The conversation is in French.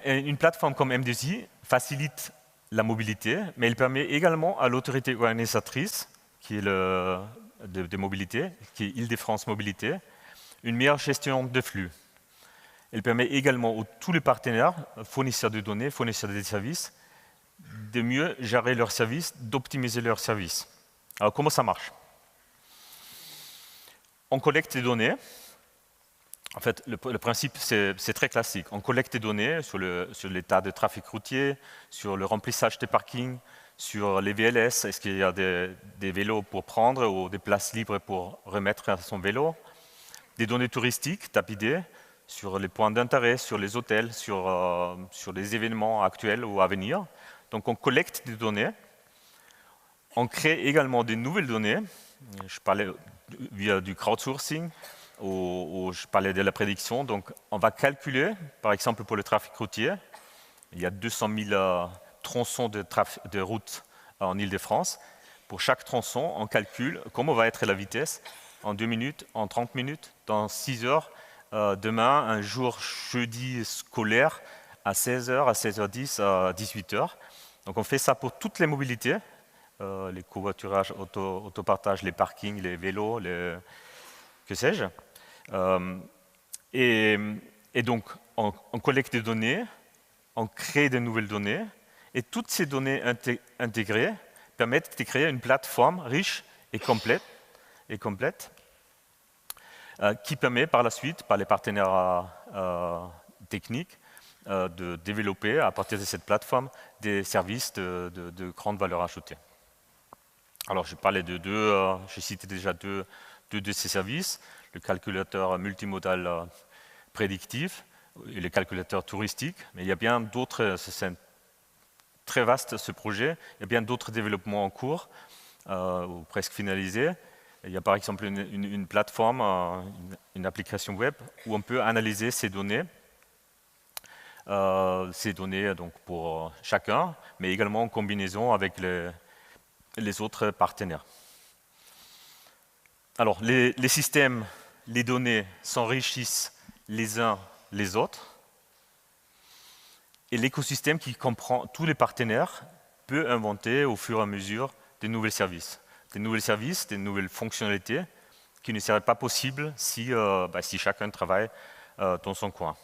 Une plateforme comme M2I facilite la mobilité, mais elle permet également à l'autorité organisatrice, qui est de mobilité, qui est Île-de-France Mobilité, une meilleure gestion de flux. Elle permet également à tous les partenaires, fournisseurs de données, fournisseurs de services, de mieux gérer leurs services, d'optimiser leurs services. Alors comment ça marche? On collecte des données. En fait, le principe, c'est très classique. On collecte des données sur l'état de trafic routier, sur le remplissage des parkings, sur les VLS, est-ce qu'il y a des vélos pour prendre ou des places libres pour remettre à son vélo, des données touristiques, tapidées, sur les points d'intérêt, sur les hôtels, sur les événements actuels ou à venir. Donc on collecte des données. On crée également des nouvelles données. Je parlais via du crowdsourcing, où je parlais de la prédiction. Donc on va calculer, par exemple pour le trafic routier, il y a 200 000 tronçons de route en Île-de-France. Pour chaque tronçon, on calcule comment va être la vitesse en 2 minutes, en 30 minutes, dans 6 heures. Demain, un jour jeudi scolaire, à 16h, à 16h10, à 18h. Donc on fait ça pour toutes les mobilités, les covoiturages, autopartage, les parkings, les vélos, que sais-je. Et donc on collecte des données, on crée de nouvelles données, et toutes ces données intégrées permettent de créer une plateforme riche et complète qui permet par la suite, par les partenaires techniques, de développer à partir de cette plateforme des services de grande valeur ajoutée. Alors je parlais j'ai cité déjà deux de ces services, le calculateur multimodal prédictif et le calculateur touristique, mais il y a bien d'autres, c'est très vaste ce projet, il y a bien d'autres développements en cours, ou presque finalisés. Il y a par exemple une plateforme, une application web où on peut analyser ces données donc pour chacun, mais également en combinaison avec les autres partenaires. Alors, les systèmes, les données s'enrichissent les uns les autres, et l'écosystème qui comprend tous les partenaires peut inventer au fur et à mesure des nouveaux services. Des nouvelles fonctionnalités qui ne seraient pas possibles si chacun travaille dans son coin.